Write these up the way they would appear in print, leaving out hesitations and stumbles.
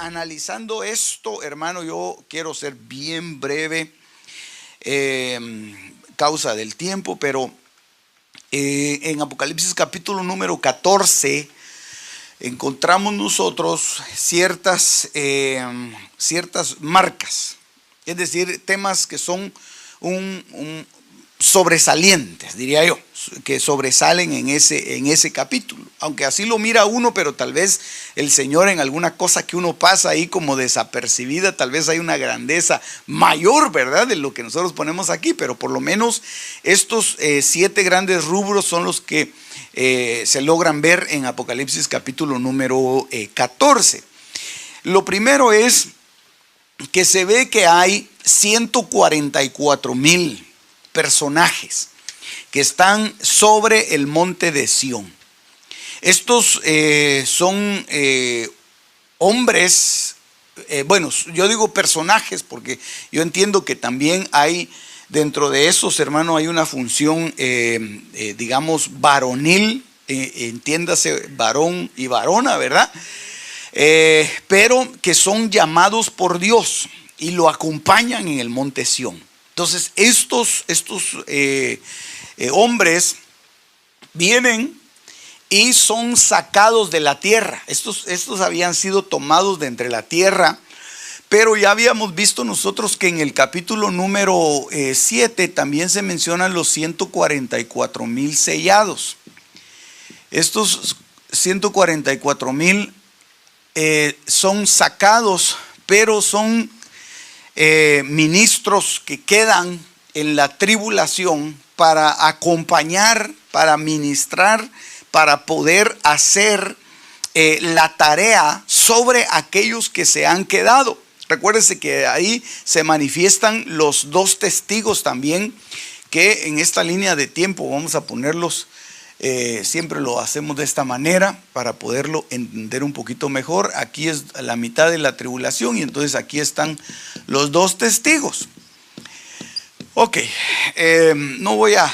analizando esto, hermano, yo quiero ser bien breve, causa del tiempo, pero en Apocalipsis capítulo número 14 encontramos nosotros ciertas marcas, es decir, temas que son sobresalientes, diría yo, que sobresalen en ese capítulo, aunque así lo mira uno, pero tal vez el Señor en alguna cosa que uno pasa ahí como desapercibida, tal vez hay una grandeza mayor, ¿verdad?, de lo que nosotros ponemos aquí, pero por lo menos estos 7 grandes rubros son los que se logran ver en Apocalipsis capítulo número 14. Lo primero es que se ve que hay 144,000 personajes que están sobre el monte de Sión. Estos son hombres, bueno, yo digo personajes porque yo entiendo que también hay dentro de esos, hermanos, hay una función, digamos, varonil, entiéndase varón y varona, ¿verdad? Pero que son llamados por Dios y lo acompañan en el monte Sión. Entonces estos hombres vienen y son sacados de la tierra. Estos habían sido tomados de entre la tierra, pero ya habíamos visto nosotros que en el capítulo número 7 también se mencionan los 144,000 sellados. Estos 144,000 son sacados, pero son ministros que quedan en la tribulación para acompañar, para ministrar, para poder hacer la tarea sobre aquellos que se han quedado. Recuérdese que ahí se manifiestan los 2 testigos también, que en esta línea de tiempo vamos a ponerlos, siempre lo hacemos de esta manera para poderlo entender un poquito mejor. Aquí es la mitad de la tribulación y entonces aquí están los 2 testigos. Ok, no voy a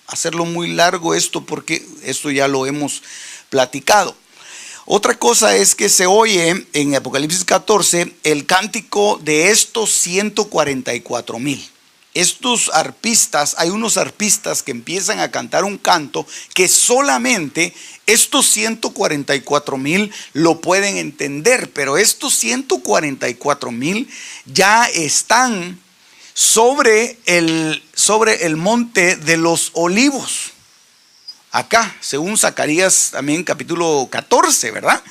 hacerlo muy largo esto porque esto ya lo hemos platicado. Otra cosa es que se oye en Apocalipsis 14 el cántico de estos 144,000. Estos arpistas, hay unos arpistas que empiezan a cantar un canto que solamente estos 144,000 lo pueden entender, pero estos 144,000 ya están sobre el monte de los olivos. Acá, según Zacarías también capítulo 14, ¿verdad?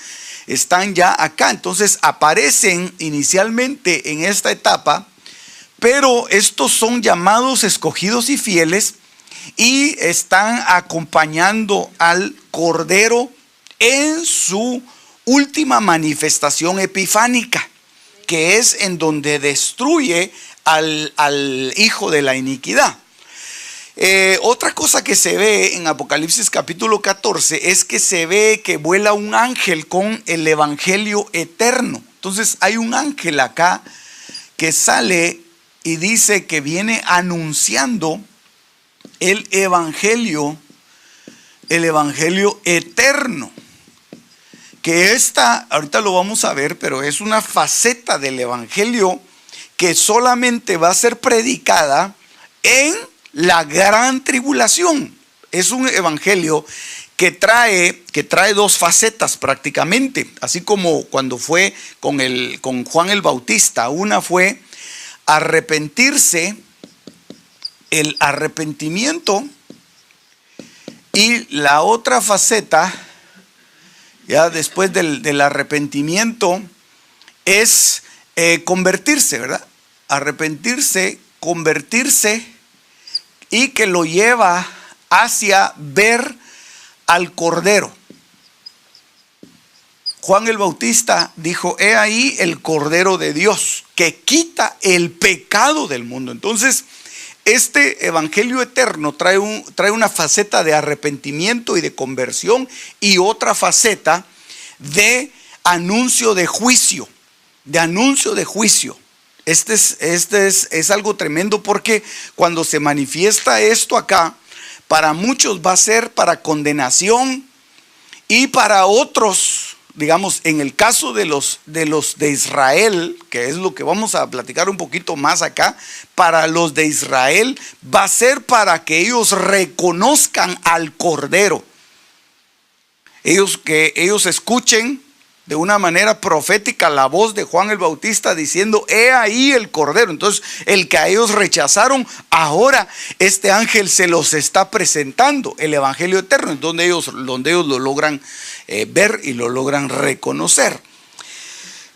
Están ya acá, entonces aparecen inicialmente en esta etapa, pero estos son llamados, escogidos y fieles y están acompañando al Cordero en su última manifestación epifánica, que es en donde destruye al hijo de la iniquidad. Otra cosa que se ve en Apocalipsis capítulo 14 es que se ve que vuela un ángel con el evangelio eterno. Entonces hay un ángel acá que sale y dice que viene anunciando el evangelio eterno, que ahorita lo vamos a ver, pero es una faceta del evangelio que solamente va a ser predicada en la gran tribulación. Es un evangelio que trae 2 facetas prácticamente, así como cuando fue con Juan el Bautista. Una fue arrepentirse, el arrepentimiento, y la otra faceta, ya después del arrepentimiento, es convertirse, ¿verdad? Arrepentirse, convertirse, y que lo lleva hacia ver al Cordero. Juan el Bautista dijo: he ahí el Cordero de Dios que quita el pecado del mundo. Entonces, este evangelio eterno trae una faceta de arrepentimiento y de conversión, y otra faceta de anuncio de juicio. Este es algo tremendo, porque cuando se manifiesta esto acá, para muchos va a ser para condenación y para otros digamos, en el caso de los de Israel, que es lo que vamos a platicar un poquito más acá, para los de Israel va a ser para que ellos reconozcan al Cordero. Que ellos escuchen de una manera profética la voz de Juan el Bautista diciendo: he ahí el Cordero. Entonces, el que a ellos rechazaron, ahora este ángel se los está presentando, el Evangelio eterno, en donde ellos lo logran ver y lo logran reconocer.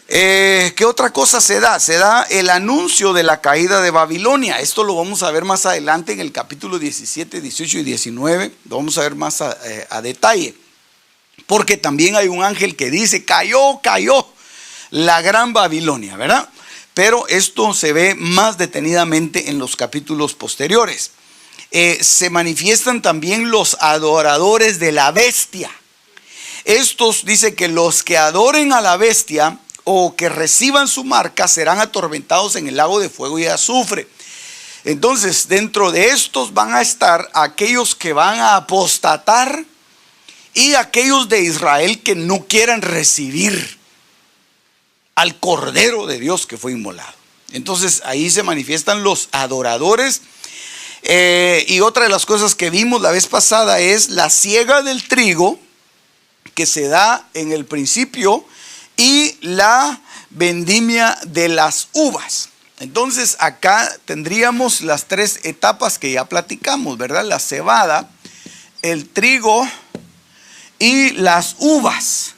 ¿Qué otra cosa se da? Se da el anuncio de la caída de Babilonia. Esto lo vamos a ver más adelante en el capítulo 17, 18 y 19. Lo vamos a ver más a detalle. Porque también hay un ángel que dice: cayó la gran Babilonia, ¿verdad? Pero esto se ve más detenidamente en los capítulos posteriores. Se manifiestan también los adoradores de la bestia. Estos dice que los que adoren a la bestia o que reciban su marca serán atormentados en el lago de fuego y azufre. Entonces, dentro de estos van a estar aquellos que van a apostatar y aquellos de Israel que no quieran recibir al Cordero de Dios que fue inmolado. Entonces ahí se manifiestan los adoradores. Y otra de las cosas que vimos la vez pasada es la siega del trigo que se da en el principio y la vendimia de las uvas. Entonces acá tendríamos las tres etapas que ya platicamos, ¿verdad? La cebada, el trigo y las uvas.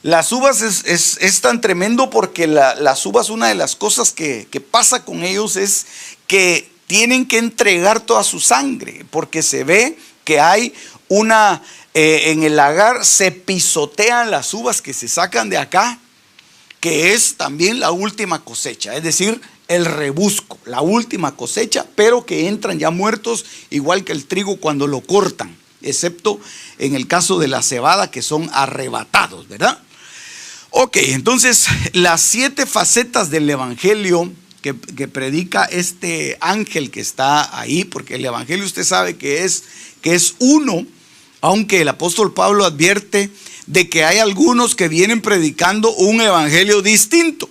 Las uvas es tan tremendo porque las uvas, una de las cosas que pasa con ellos es que tienen que entregar toda su sangre, porque se ve que hay en el lagar se pisotean las uvas que se sacan de acá, que es también la última cosecha, es decir, el rebusco, la última cosecha, pero que entran ya muertos, igual que el trigo cuando lo cortan, excepto en el caso de la cebada, que son arrebatados, ¿verdad? Ok, entonces las 7 facetas del evangelio que predica este ángel que está ahí, porque el evangelio usted sabe que es uno, aunque el apóstol Pablo advierte de que hay algunos que vienen predicando un evangelio distinto.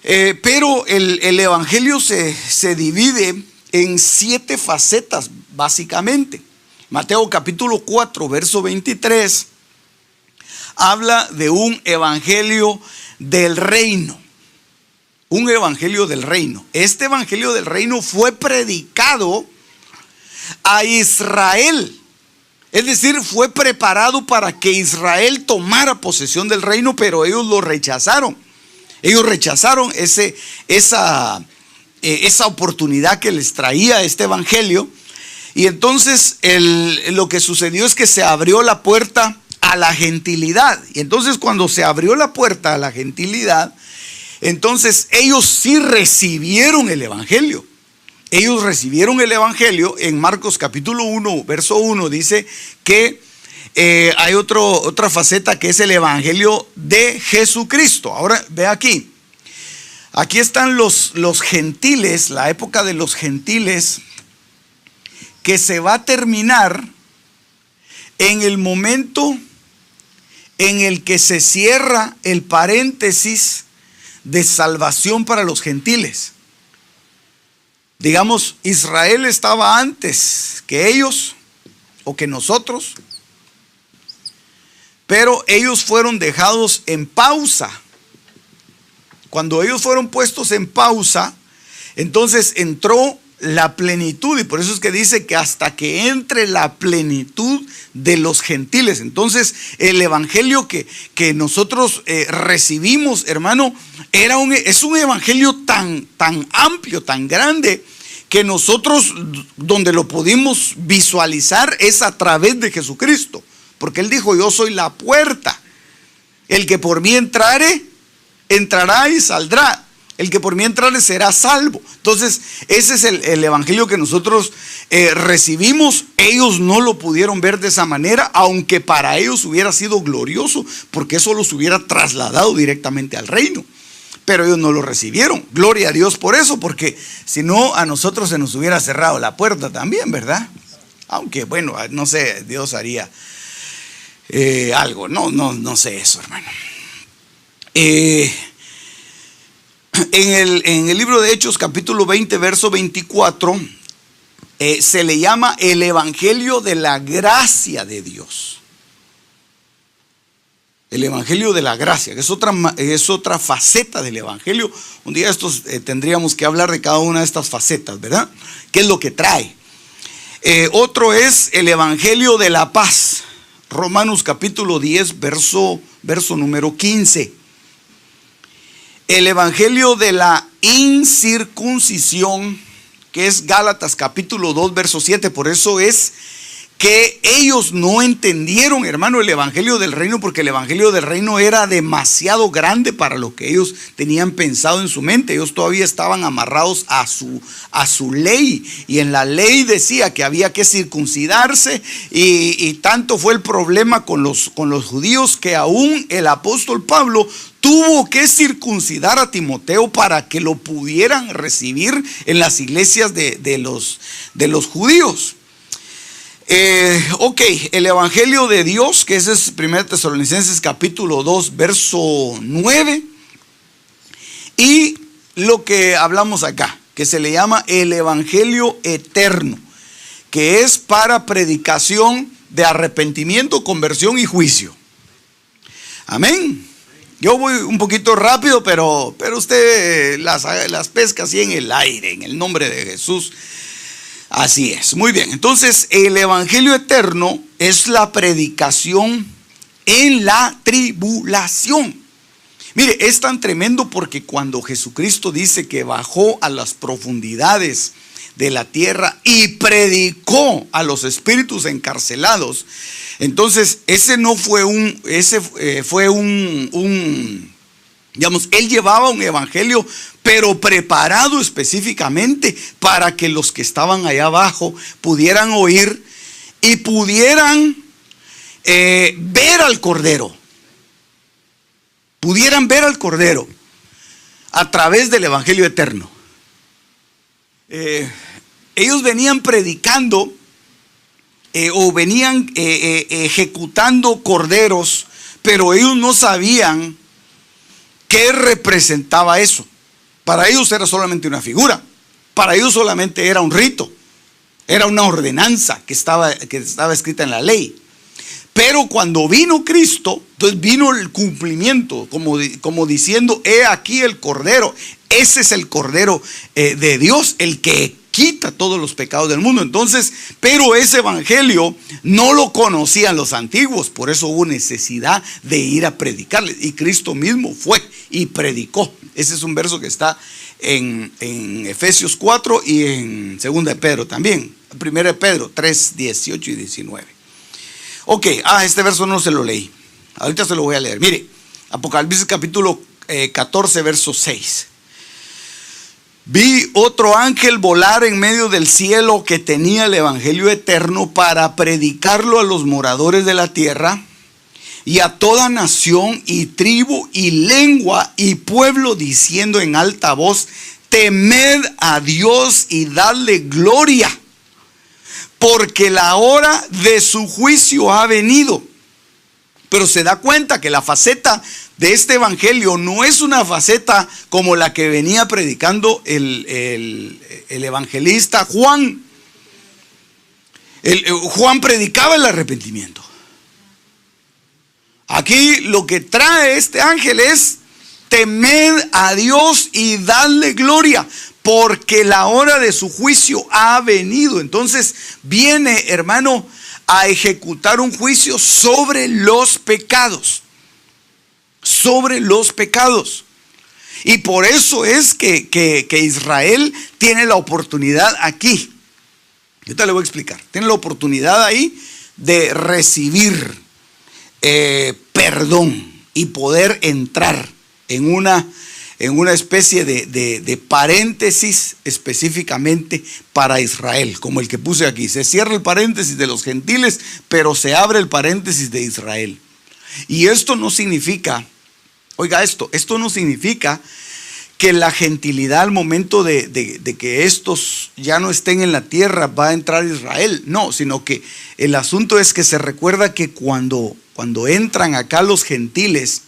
Pero el evangelio se divide en 7 facetas básicamente. Mateo capítulo 4, verso 23, habla de un evangelio del reino. Un evangelio del reino. Este evangelio del reino fue predicado a Israel. Es decir, fue preparado para que Israel tomara posesión del reino, pero ellos lo rechazaron. Ellos rechazaron esa oportunidad que les traía este evangelio. Y entonces lo que sucedió es que se abrió la puerta a la gentilidad. Y entonces cuando se abrió la puerta a la gentilidad, entonces ellos sí recibieron el evangelio. Ellos recibieron el evangelio. En Marcos capítulo 1, verso 1 dice que hay otra faceta que es el evangelio de Jesucristo. Ahora ve aquí. Aquí están los gentiles, la época de los gentiles, que se va a terminar en el momento en el que se cierra el paréntesis de salvación para los gentiles. Digamos, Israel estaba antes que ellos o que nosotros, pero ellos fueron dejados en pausa. Cuando ellos fueron puestos en pausa, entonces entró la plenitud, y por eso es que dice que hasta que entre la plenitud de los gentiles. Entonces el evangelio que nosotros recibimos, hermano, es un evangelio tan amplio, tan grande, que nosotros donde lo pudimos visualizar es a través de Jesucristo, porque Él dijo: yo soy la puerta, el que por mí entrare, entrará y saldrá. El que por mí entrare será salvo. Entonces ese es el evangelio que nosotros recibimos. Ellos no lo pudieron ver de esa manera, aunque para ellos hubiera sido glorioso, porque eso los hubiera trasladado directamente al reino. Pero ellos no lo recibieron. Gloria a Dios por eso, porque si no, a nosotros se nos hubiera cerrado la puerta también, ¿verdad? Aunque bueno, no sé, Dios haría algo. No sé eso, hermano. En el libro de Hechos, capítulo 20, verso 24, se le llama el evangelio de la gracia de Dios. El evangelio de la gracia, que es otra faceta del evangelio. Un día tendríamos que hablar de cada una de estas facetas, ¿verdad? ¿Qué es lo que trae? Otro es el evangelio de la paz. Romanos capítulo 10, verso número 15. El evangelio de la incircuncisión, que es Gálatas capítulo 2, verso 7. Por eso es que ellos no entendieron, hermano, el evangelio del reino, porque el evangelio del reino era demasiado grande para lo que ellos tenían pensado en su mente. Ellos todavía estaban amarrados a su ley, y en la ley decía que había que circuncidarse, y tanto fue el problema con los judíos que aún el apóstol Pablo tuvo que circuncidar a Timoteo para que lo pudieran recibir en las iglesias de los judíos. El evangelio de Dios, que ese es 1 Tesalonicenses capítulo 2, verso 9. Y lo que hablamos acá, que se le llama el evangelio eterno, que es para predicación de arrepentimiento, conversión y juicio. Amén. Yo voy un poquito rápido, pero usted las pesca así en el aire, en el nombre de Jesús. Así es, muy bien. Entonces, el evangelio eterno es la predicación en la tribulación. Mire, es tan tremendo porque cuando Jesucristo dice que bajó a las profundidades de la tierra y predicó a los espíritus encarcelados, entonces ese fue digamos, él llevaba un evangelio, pero preparado específicamente para que los que estaban allá abajo pudieran oír y pudieran ver al Cordero. Pudieran ver al Cordero a través del evangelio eterno. Ellos venían predicando o venían ejecutando corderos, pero ellos no sabían qué representaba eso. Para ellos era solamente una figura, para ellos solamente era un rito, era una ordenanza que estaba escrita en la ley. Pero cuando vino Cristo, entonces vino el cumplimiento, como diciendo: he aquí el Cordero. Ese es el Cordero de Dios, el que quita todos los pecados del mundo. Entonces, pero ese evangelio no lo conocían los antiguos, por eso hubo necesidad de ir a predicarles, y Cristo mismo fue y predicó. Ese es un verso que está en Efesios 4 y en 2 de Pedro también, 1 de Pedro 3, 18 y 19. Este verso no se lo leí, ahorita se lo voy a leer. Mire, Apocalipsis capítulo 14, verso 6. Vi otro ángel volar en medio del cielo que tenía el evangelio eterno para predicarlo a los moradores de la tierra y a toda nación y tribu y lengua y pueblo, diciendo en alta voz: temed a Dios y dadle gloria, porque la hora de su juicio ha venido. Pero se da cuenta que la faceta de este evangelio no es una faceta como la que venía predicando el evangelista Juan. Juan predicaba el arrepentimiento. Aquí lo que trae este ángel es: temed a Dios y dadle gloria, porque la hora de su juicio ha venido. Entonces viene, hermano, a ejecutar un juicio sobre los pecados. Sobre los pecados. Y por eso es que Israel tiene la oportunidad aquí. Yo te lo voy a explicar. Tiene la oportunidad ahí de recibir perdón y poder entrar en una especie de paréntesis específicamente para Israel, como el que puse aquí. Se cierra el paréntesis de los gentiles, pero se abre el paréntesis de Israel. Y esto no significa, esto no significa que la gentilidad al momento de que estos ya no estén en la tierra va a entrar Israel. No, sino que el asunto es que se recuerda que cuando cuando entran acá los gentiles,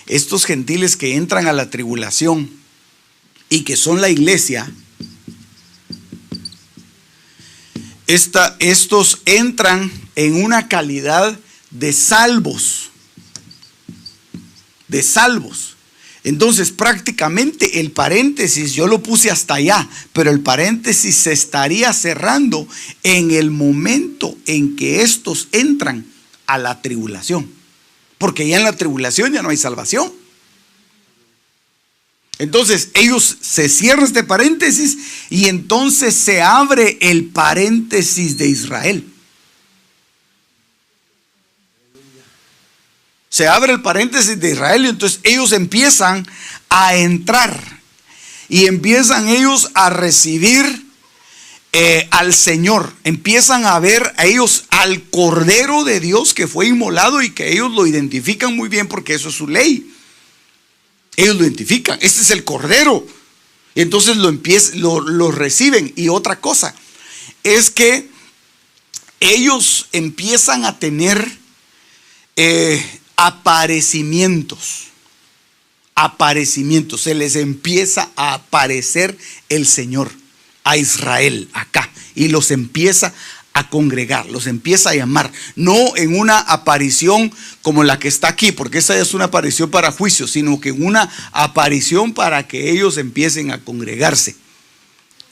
estos gentiles que entran a la tribulación y que son la iglesia, estos entran en una calidad de salvos. De salvos. Entonces prácticamente el paréntesis yo lo puse hasta allá, pero el paréntesis se estaría cerrando en el momento en que estos entran a la tribulación, porque ya en la tribulación ya no hay salvación. Entonces ellos se cierra este paréntesis y entonces se abre el paréntesis de Israel. Se abre el paréntesis de Israel y entonces ellos empiezan a entrar y empiezan ellos a recibir al Señor. Empiezan a ver a ellos al Cordero de Dios que fue inmolado y que ellos lo identifican muy bien porque eso es su ley. Ellos lo identifican, este es el Cordero. Y entonces lo reciben. Y otra cosa es que ellos empiezan a tener aparecimientos, se les empieza a aparecer el Señor a Israel acá y los empieza a congregar, los empieza a llamar, no en una aparición como la que está aquí, porque esa es una aparición para juicio, sino que en una aparición para que ellos empiecen a congregarse,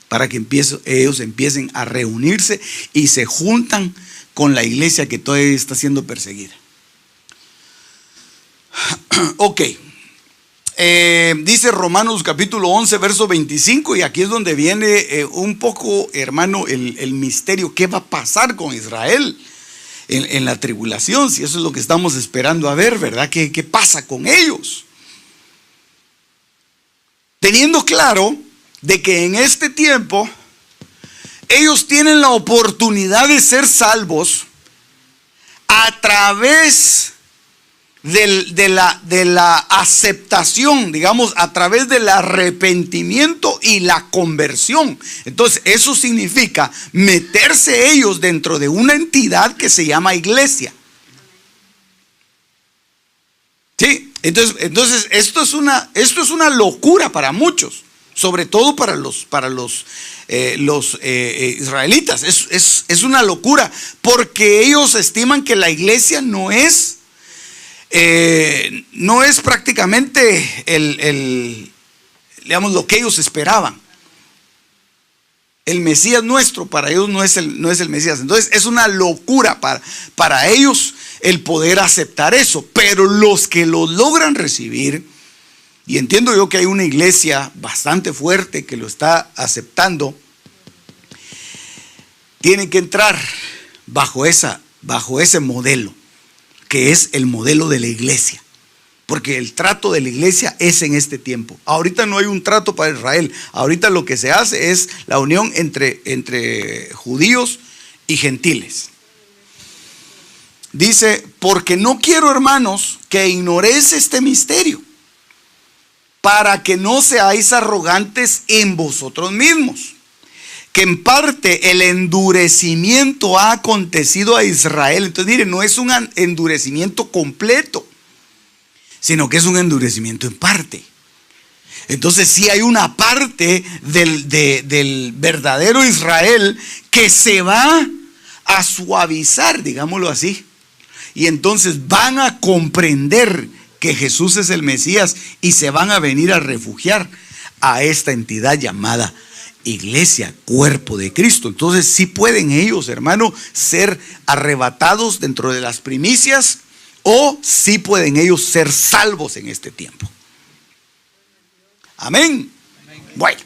para que ellos empiecen a reunirse y se juntan con la iglesia que todavía está siendo perseguida. Ok, dice Romanos capítulo 11 verso 25 y aquí es donde viene un poco, hermano, el misterio. ¿Qué va a pasar con Israel en la tribulación? Si eso es lo que estamos esperando a ver, ¿verdad? ¿Qué pasa con ellos? Teniendo claro de que en este tiempo ellos tienen la oportunidad de ser salvos a través de la aceptación, digamos, a través del arrepentimiento y la conversión. Entonces eso significa meterse ellos dentro de una entidad que se llama iglesia. Sí, entonces esto es una locura para muchos, sobre todo para los israelitas. Es una locura porque ellos estiman que la iglesia no es prácticamente digamos, lo que ellos esperaban. El Mesías nuestro para ellos no es el Mesías. Entonces es una locura para ellos el poder aceptar eso. Pero los que lo logran recibir, y entiendo yo que hay una iglesia bastante fuerte que lo está aceptando, tienen que entrar bajo ese modelo, que es el modelo de la iglesia, porque el trato de la iglesia es en este tiempo. Ahorita no hay un trato para Israel, ahorita lo que se hace es la unión entre judíos y gentiles. Dice, porque no quiero, hermanos, que ignoréis este misterio, para que no seáis arrogantes en vosotros mismos, que en parte el endurecimiento ha acontecido a Israel. Entonces, miren, no es un endurecimiento completo, sino que es un endurecimiento en parte. Entonces, sí hay una parte del verdadero Israel que se va a suavizar, digámoslo así. Y entonces van a comprender que Jesús es el Mesías y se van a venir a refugiar a esta entidad llamada iglesia, cuerpo de Cristo. Entonces sí pueden ellos, hermano, ser arrebatados dentro de las primicias, o sí pueden ellos ser salvos en este tiempo. Amén. Bueno,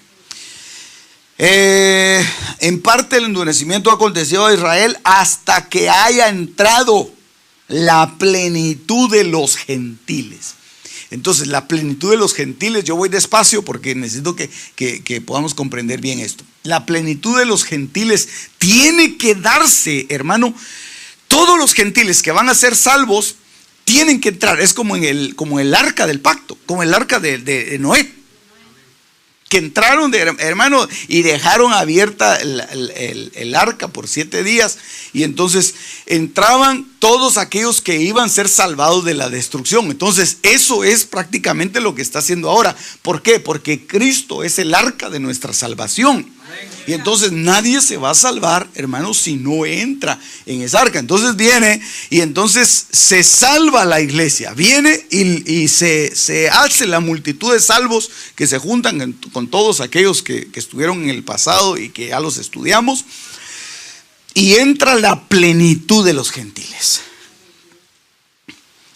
en parte el endurecimiento ha acontecido a Israel hasta que haya entrado la plenitud de los gentiles. Entonces, la plenitud de los gentiles, yo voy despacio porque necesito que podamos comprender bien esto. La plenitud de los gentiles tiene que darse, hermano. Todos los gentiles que van a ser salvos tienen que entrar. Es como el arca del pacto, como el arca de Noé. que entraron, hermano, y dejaron abierta el arca por 7 días, y entonces entraban todos aquellos que iban a ser salvados de la destrucción. Entonces eso es prácticamente lo que está haciendo ahora. ¿Por qué? Porque Cristo es el arca de nuestra salvación. Y entonces nadie se va a salvar, hermano, si no entra en esa arca. Entonces viene y entonces se salva la iglesia. Viene y se hace la multitud de salvos que se juntan con todos aquellos que estuvieron en el pasado y que ya los estudiamos. Y entra la plenitud de los gentiles.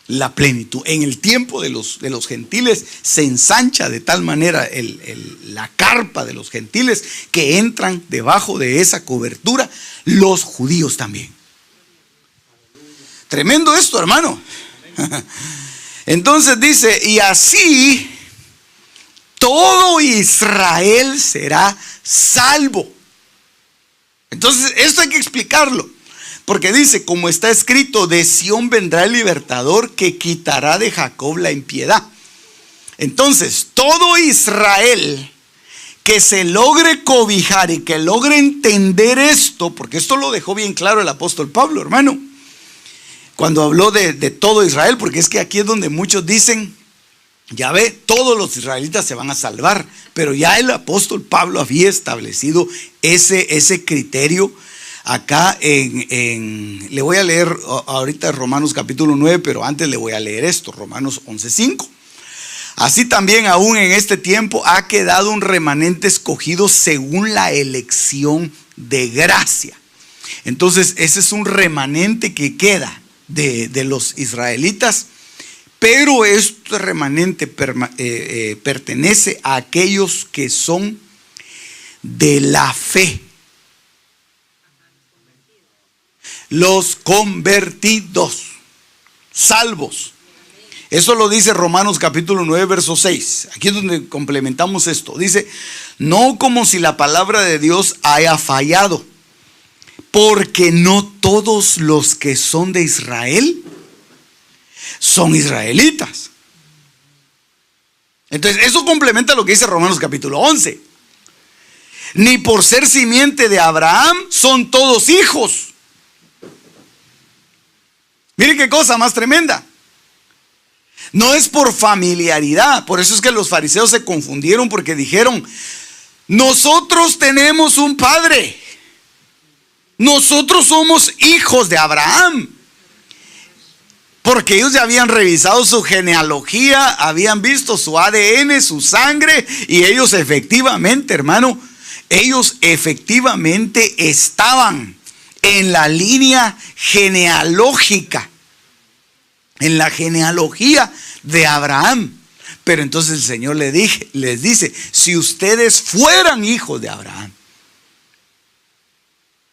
La plenitud. En el tiempo de los gentiles se ensancha de tal manera la carpa de los gentiles que entran debajo de esa cobertura los judíos también. Tremendo esto, hermano. Entonces dice, y así todo Israel será salvo. Entonces esto hay que explicarlo. Porque dice, como está escrito, de Sión vendrá el libertador que quitará de Jacob la impiedad. Entonces, todo Israel que se logre cobijar y que logre entender esto, porque esto lo dejó bien claro el apóstol Pablo, hermano, cuando habló de todo Israel, porque es que aquí es donde muchos dicen, ya ve, todos los israelitas se van a salvar, pero ya el apóstol Pablo había establecido ese criterio. Acá le voy a leer ahorita Romanos capítulo 9, pero antes le voy a leer esto, Romanos 11:5. Así también aún en este tiempo ha quedado un remanente escogido según la elección de gracia. Entonces ese es un remanente que queda de los israelitas, pero este remanente pertenece a aquellos que son de la fe. Los convertidos, salvos. Eso lo dice Romanos capítulo 9, verso 6. Aquí es donde complementamos esto. Dice, no como si la palabra de Dios haya fallado, porque no todos los que son de Israel son israelitas. Entonces eso complementa lo que dice Romanos capítulo 11. Ni por ser simiente de Abraham son todos hijos. Miren qué cosa más tremenda. No es por familiaridad. Por eso es que los fariseos se confundieron, porque dijeron, nosotros tenemos un padre, nosotros somos hijos de Abraham. Porque ellos ya habían revisado su genealogía, habían visto su ADN, su sangre, y ellos efectivamente, hermano, ellos efectivamente estaban en la línea genealógica, en la genealogía de Abraham. Pero entonces el Señor les dice, si ustedes fueran hijos de Abraham,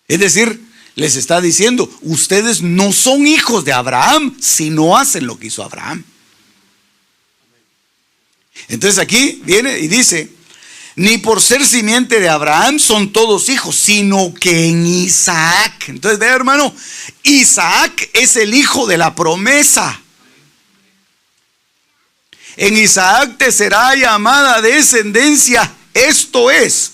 es decir, les está diciendo, ustedes no son hijos de Abraham si no hacen lo que hizo Abraham. Entonces aquí viene y dice, ni por ser simiente de Abraham son todos hijos, sino que en Isaac. Entonces, vea, hermano, Isaac es el hijo de la promesa. En Isaac te será llamada descendencia. Esto es,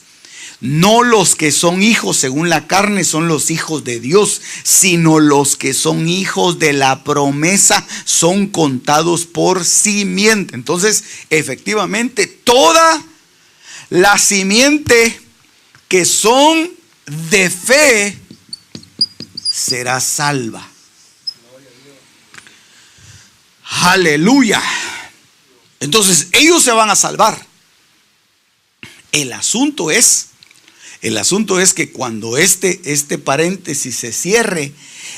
no los que son hijos según la carne son los hijos de Dios, sino los que son hijos de la promesa son contados por simiente. Entonces, efectivamente, toda la simiente que son de fe será salva. Aleluya. Entonces ellos se van a salvar. El asunto es que cuando este paréntesis se cierre,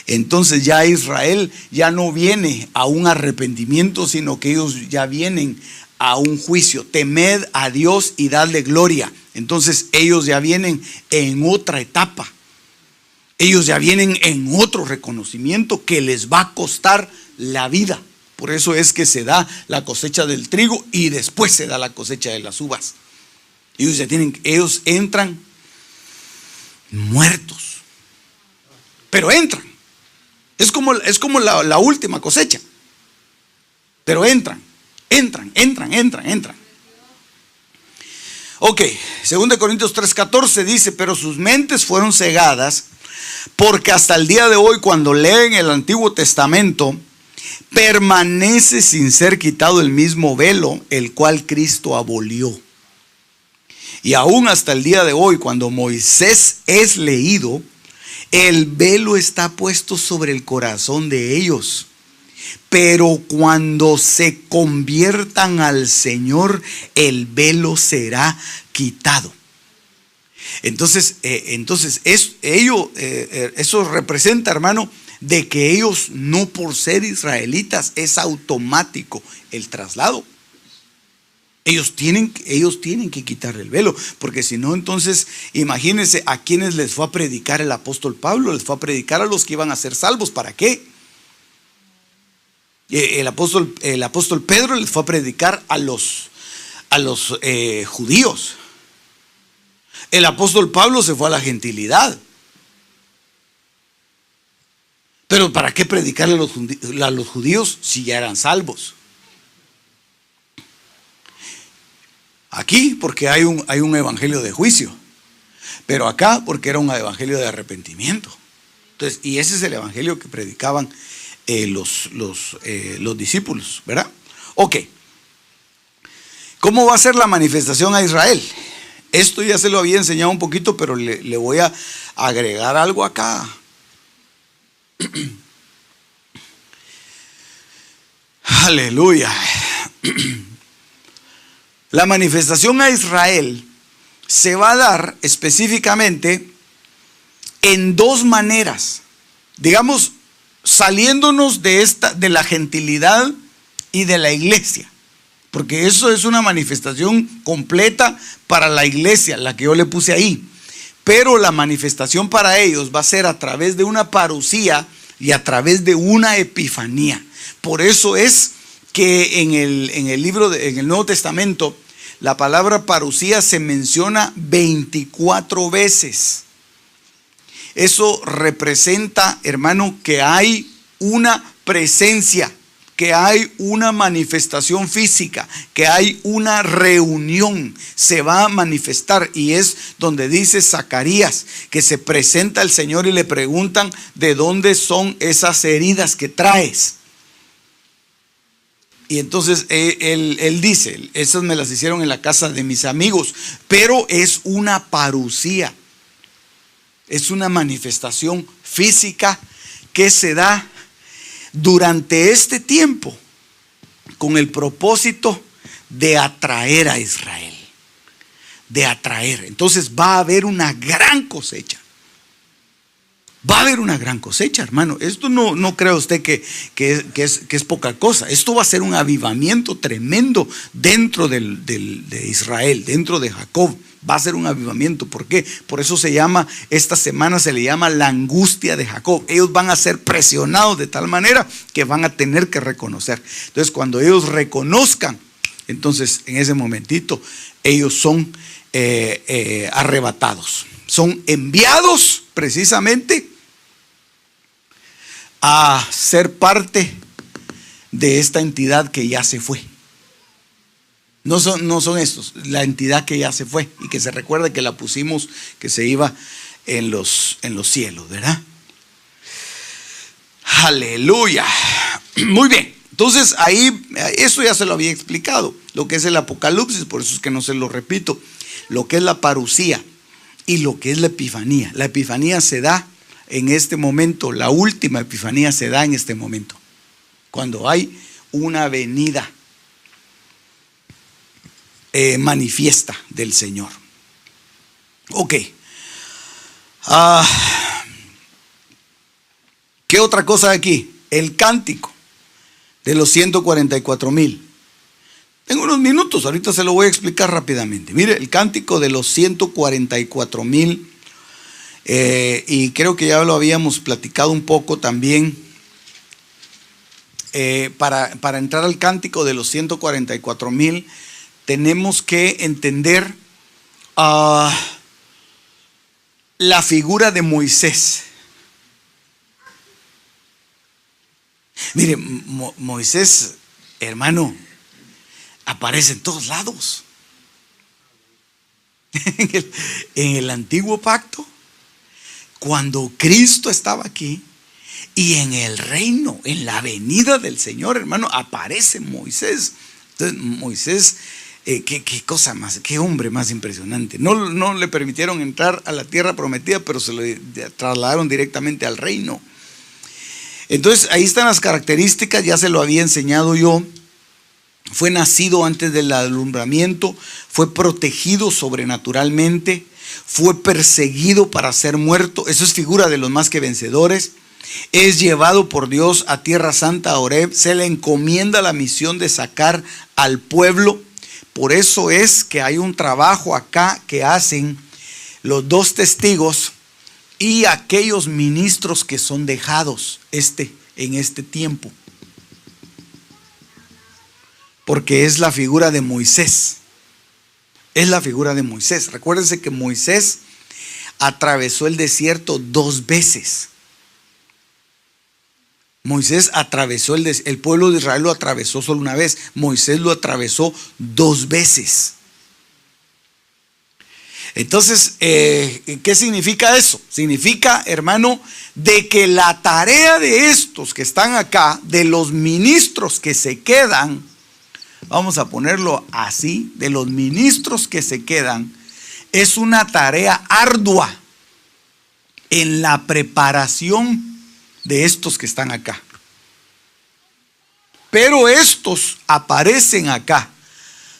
entonces ya Israel ya no viene a un arrepentimiento, sino que ellos ya vienen a un juicio. Temed a Dios y dadle gloria. Entonces ellos ya vienen en otra etapa. Ellos ya vienen en otro reconocimiento que les va a costar la vida. Por eso es que se da la cosecha del trigo y después se da la cosecha de las uvas. Ellos entran muertos, pero entran. Es como la última cosecha, pero entran. Ok, 2 Corintios 3:14 dice, pero sus mentes fueron cegadas, porque hasta el día de hoy, cuando leen el Antiguo Testamento, permanece sin ser quitado el mismo velo, el cual Cristo abolió. Y aún hasta el día de hoy, cuando Moisés es leído, el velo está puesto sobre el corazón de ellos. Pero cuando se conviertan al Señor, el velo será quitado. Entonces eso representa, hermano, de que ellos, no por ser israelitas, es automático el traslado. Ellos tienen que quitar el velo, porque si no, entonces imagínense a quienes les fue a predicar el apóstol Pablo. Les fue a predicar a los que iban a ser salvos. ¿Para qué? El apóstol Pedro les fue a predicar a los judíos. El apóstol Pablo se fue a la gentilidad. Pero ¿para qué predicarle a los judíos si ya eran salvos? Aquí porque hay un evangelio de juicio, pero acá porque era un evangelio de arrepentimiento. Entonces, y ese es el evangelio que predicaban los discípulos, ¿verdad? Ok. ¿Cómo va a ser la manifestación a Israel? Esto ya se lo había enseñado un poquito, pero le voy a agregar algo acá. Aleluya. La manifestación a Israel se va a dar específicamente en dos maneras. Digamos, saliéndonos de la gentilidad y de la iglesia, porque eso es una manifestación completa para la iglesia, la que yo le puse ahí. Pero la manifestación para ellos va a ser a través de una parusía y a través de una epifanía. Por eso es que en el Nuevo Testamento la palabra parusía se menciona 24 veces. Eso representa, hermano, que hay una presencia, que hay una manifestación física, que hay una reunión, se va a manifestar. Y es donde dice Zacarías que se presenta al Señor y le preguntan de dónde son esas heridas que traes. Y entonces él dice, esas me las hicieron en la casa de mis amigos, pero es una parusía, es una manifestación física que se da durante este tiempo con el propósito de atraer a Israel, de atraer. Entonces va a haber una gran cosecha. Va a haber una gran cosecha, hermano. Esto no crea usted que es poca cosa. Esto va a ser un avivamiento tremendo dentro de Israel, dentro de Jacob. Va a ser un avivamiento. ¿Por qué? Por eso esta semana se le llama la angustia de Jacob. Ellos van a ser presionados de tal manera que van a tener que reconocer. Entonces, cuando ellos reconozcan, entonces en ese momentito ellos son arrebatados. Son enviados precisamente a ser parte de esta entidad que ya se fue. No son estos, la entidad que ya se fue y que se recuerda que la pusimos, que se iba en los cielos, ¿verdad? Aleluya. Muy bien. Entonces ahí, eso ya se lo había explicado, lo que es el Apocalipsis, por eso es que no se lo repito, lo que es la parusía y lo que es la epifanía. La epifanía se da en este momento, la última epifanía se da en este momento, cuando hay una venida manifiesta del Señor. Ok. ¿Qué otra cosa aquí? El cántico de los 144,000. Tengo unos minutos, ahorita se lo voy a explicar rápidamente. Mire, el cántico de los 144,000, y creo que ya lo habíamos platicado un poco también. Para entrar al cántico de los 144,000, tenemos que entender la figura de Moisés. Mire, Moisés, hermano, aparece en todos lados. En el antiguo pacto, cuando Cristo estaba aquí, y en el reino, en la venida del Señor, hermano, aparece Moisés. Entonces, Moisés, qué cosa más, qué hombre más impresionante. No le permitieron entrar a la tierra prometida, pero se lo trasladaron directamente al reino. Entonces, ahí están las características, ya se lo había enseñado yo. Fue nacido antes del alumbramiento, fue protegido sobrenaturalmente, fue perseguido para ser muerto. Eso es figura de los más que vencedores. Es llevado por Dios a Tierra Santa, a Horeb. Se le encomienda la misión de sacar al pueblo. Por eso es que hay un trabajo acá que hacen los dos testigos y aquellos ministros que son dejados en este tiempo. Porque es la figura de Moisés. Es la figura de Moisés. Recuérdense que Moisés atravesó el desierto 2 veces. Moisés atravesó el pueblo de Israel lo atravesó solo una vez. Moisés lo atravesó 2 veces. Entonces, ¿qué significa eso? Significa, hermano, de que la tarea de estos que están acá, de los ministros que se quedan, vamos a ponerlo así, de los ministros que se quedan, es una tarea ardua en la preparación de estos que están acá. Pero estos aparecen acá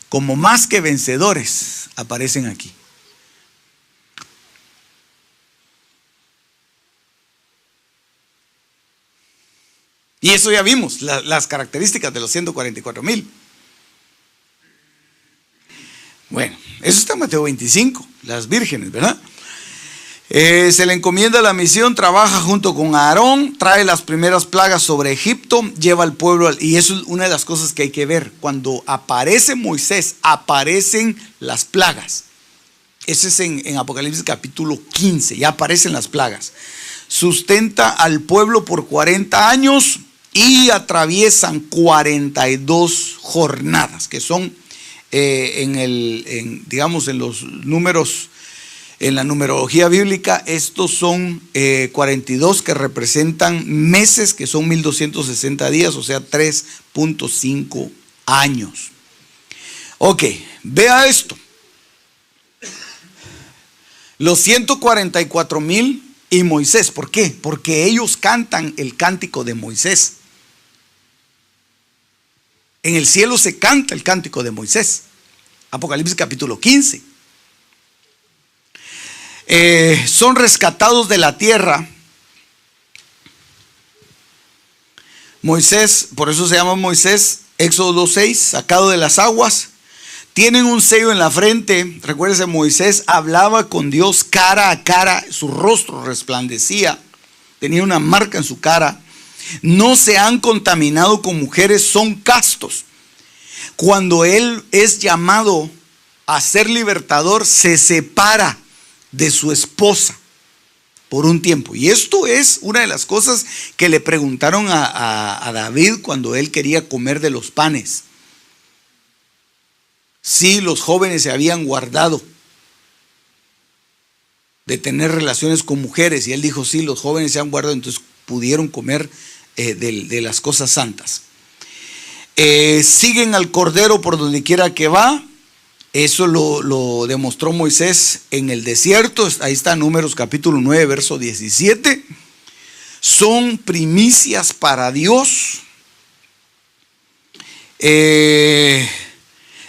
como más que vencedores, aparecen aquí. Y eso ya vimos, las características de los 144,000. Bueno, eso está en Mateo 25, las vírgenes, ¿verdad? Se le encomienda la misión, trabaja junto con Aarón, trae las primeras plagas sobre Egipto, lleva al pueblo, y eso es una de las cosas que hay que ver. Cuando aparece Moisés, aparecen las plagas. Ese es en Apocalipsis capítulo 15, ya aparecen las plagas. Sustenta al pueblo por 40 años y atraviesan 42 jornadas, que son digamos en los números. En la numerología bíblica, estos son 42 que representan meses, que son 1260 días, o sea, 3.5 años. Ok, vea esto. Los 144,000 y Moisés, ¿por qué? Porque ellos cantan el cántico de Moisés. En el cielo se canta el cántico de Moisés. Apocalipsis capítulo 15. Son rescatados de la tierra. Moisés, por eso se llama Moisés, Éxodo 2:6, sacado de las aguas. Tienen un sello en la frente. Recuérdense, Moisés hablaba con Dios cara a cara, su rostro resplandecía, tenía una marca en su cara. No se han contaminado con mujeres, son castos. Cuando él es llamado a ser libertador, se separa de su esposa por un tiempo. Y esto es una de las cosas que le preguntaron a David cuando él quería comer de los panes. Si los jóvenes se habían guardado de tener relaciones con mujeres, y él dijo sí, los jóvenes se han guardado, entonces pudieron comer de las cosas santas. Siguen al Cordero por donde quiera que va. Eso lo demostró Moisés en el desierto. Ahí está Números capítulo 9, verso 17. Son primicias para Dios.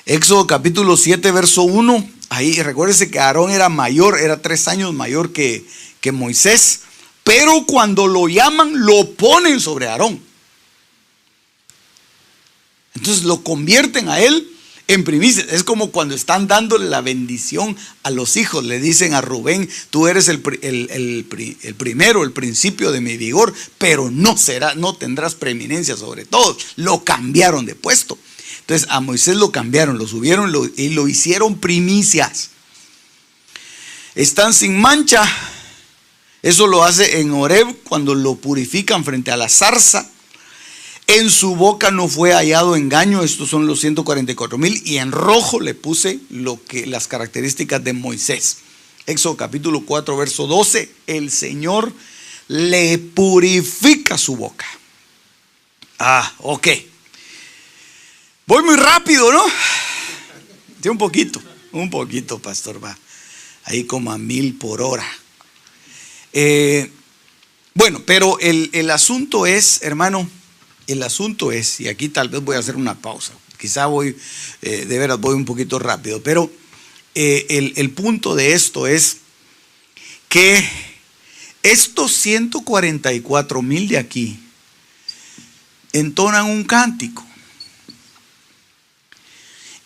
Éxodo capítulo 7, verso 1. Ahí recuérdense que Aarón era mayor, era 3 años mayor que Moisés. Pero cuando lo llaman, lo ponen sobre Aarón. Entonces lo convierten a él en primicias. Es como cuando están dándole la bendición a los hijos. Le dicen a Rubén, tú eres el primero, el principio de mi vigor, pero no tendrás preeminencia sobre todos. Lo cambiaron de puesto. Entonces a Moisés lo cambiaron, lo subieron y lo hicieron primicias. Están sin mancha. Eso lo hace en Horeb cuando lo purifican frente a la zarza. En su boca no fue hallado engaño. Estos son los 144,000. Y en rojo le puse las características de Moisés. Éxodo capítulo 4, verso 12. El Señor le purifica su boca. Ok. Voy muy rápido, ¿no? Sí, un poquito, pastor, va. Ahí como a 1000 por hora. Bueno, pero el asunto es, hermano, y aquí tal vez voy a hacer una pausa. Quizá voy un poquito rápido, pero el punto de esto es que estos 144,000 de aquí entonan un cántico.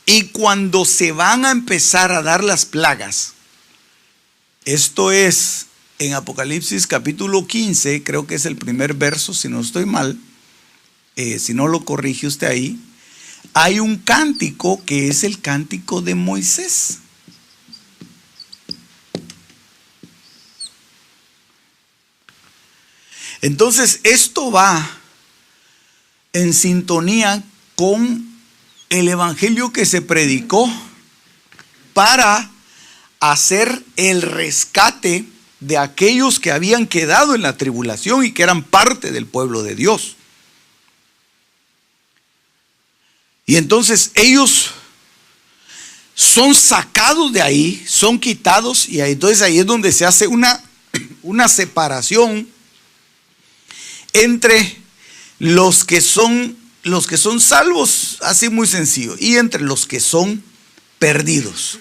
Y cuando se van a empezar a dar las plagas, esto es en Apocalipsis capítulo 15, creo que es el primer verso, si no estoy mal, si no lo corrige usted ahí, hay un cántico que es el cántico de Moisés. Entonces esto va en sintonía con el evangelio que se predicó para hacer el rescate de aquellos que habían quedado en la tribulación y que eran parte del pueblo de Dios. Y entonces ellos son sacados de ahí, son quitados, y entonces ahí es donde se hace una separación entre los que son salvos, así muy sencillo, y entre los que son perdidos.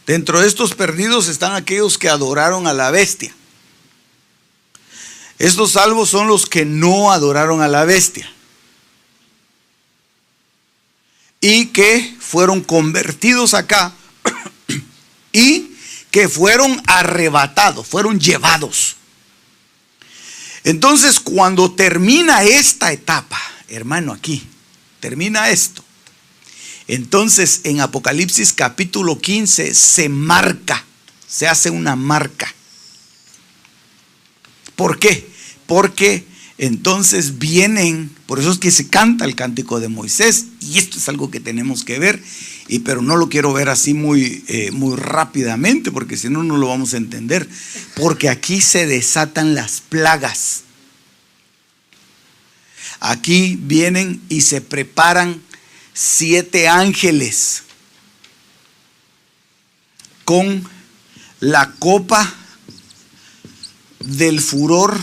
Dentro de estos perdidos están aquellos que adoraron a la bestia. Estos salvos son los que no adoraron a la bestia y que fueron convertidos acá y que fueron arrebatados, fueron llevados. Entonces, cuando termina esta etapa, hermano, aquí termina esto. Entonces, en Apocalipsis capítulo 15 se marca, se hace una marca. ¿Por qué? Porque entonces vienen, por eso es que se canta el cántico de Moisés, y esto es algo que tenemos que ver, pero no lo quiero ver así muy rápidamente, porque si no, no lo vamos a entender. Porque aquí se desatan las plagas. Aquí vienen y se preparan 7 ángeles con la copa del furor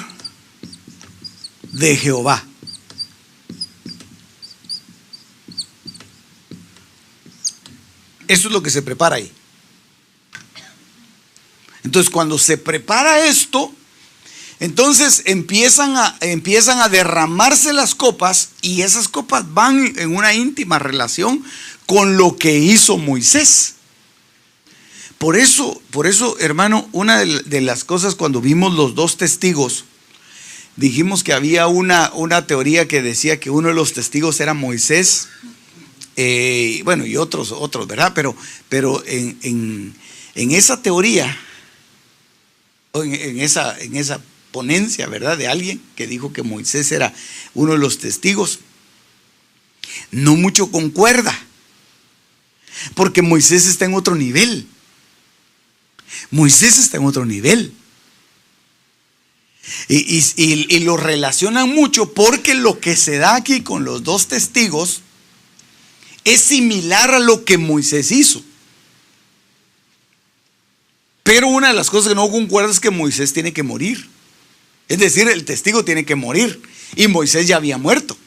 de Jehová. Eso es lo que se prepara ahí. Entonces, cuando se prepara esto, entonces empiezan a derramarse las copas, y esas copas van en una íntima relación con lo que hizo Moisés. Por eso, hermano, una de las cosas cuando vimos los 2 testigos, dijimos que había una teoría que decía que uno de los testigos era Moisés, bueno, y otros, ¿verdad? Pero en esa teoría, en esa ponencia, ¿verdad?, de alguien que dijo que Moisés era uno de los testigos, no mucho concuerda, porque Moisés está en otro nivel. Moisés está en otro nivel. Y lo relacionan mucho porque lo que se da aquí con los 2 testigos es similar a lo que Moisés hizo. Pero una de las cosas que no concuerda es que Moisés tiene que morir. Es decir, el testigo tiene que morir, y Moisés ya había muerto.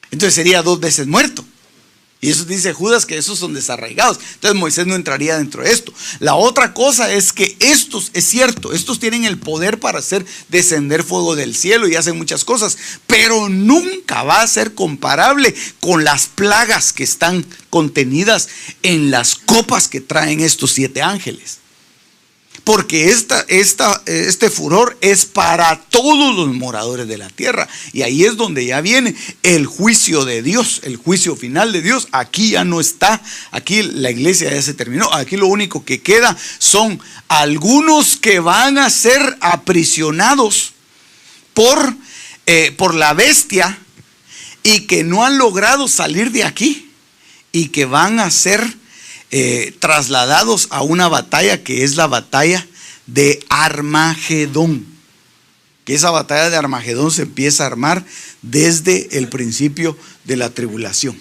Entonces sería 2 veces muerto. Y eso dice Judas, que esos son desarraigados. Entonces Moisés no entraría dentro de esto. La otra cosa es que estos, es cierto, estos tienen el poder para hacer descender fuego del cielo y hacen muchas cosas, pero nunca va a ser comparable con las plagas que están contenidas en las copas que traen estos 7 ángeles. porque este furor es para todos los moradores de la tierra. Y ahí es donde ya viene el juicio de Dios, el juicio final de Dios. Aquí ya no está, aquí la iglesia ya se terminó. Aquí lo único que queda son algunos que van a ser aprisionados por la bestia y que no han logrado salir de aquí y que van a ser trasladados a una batalla que es la batalla de Armagedón. Que esa batalla de Armagedón se empieza a armar desde el principio de la tribulación.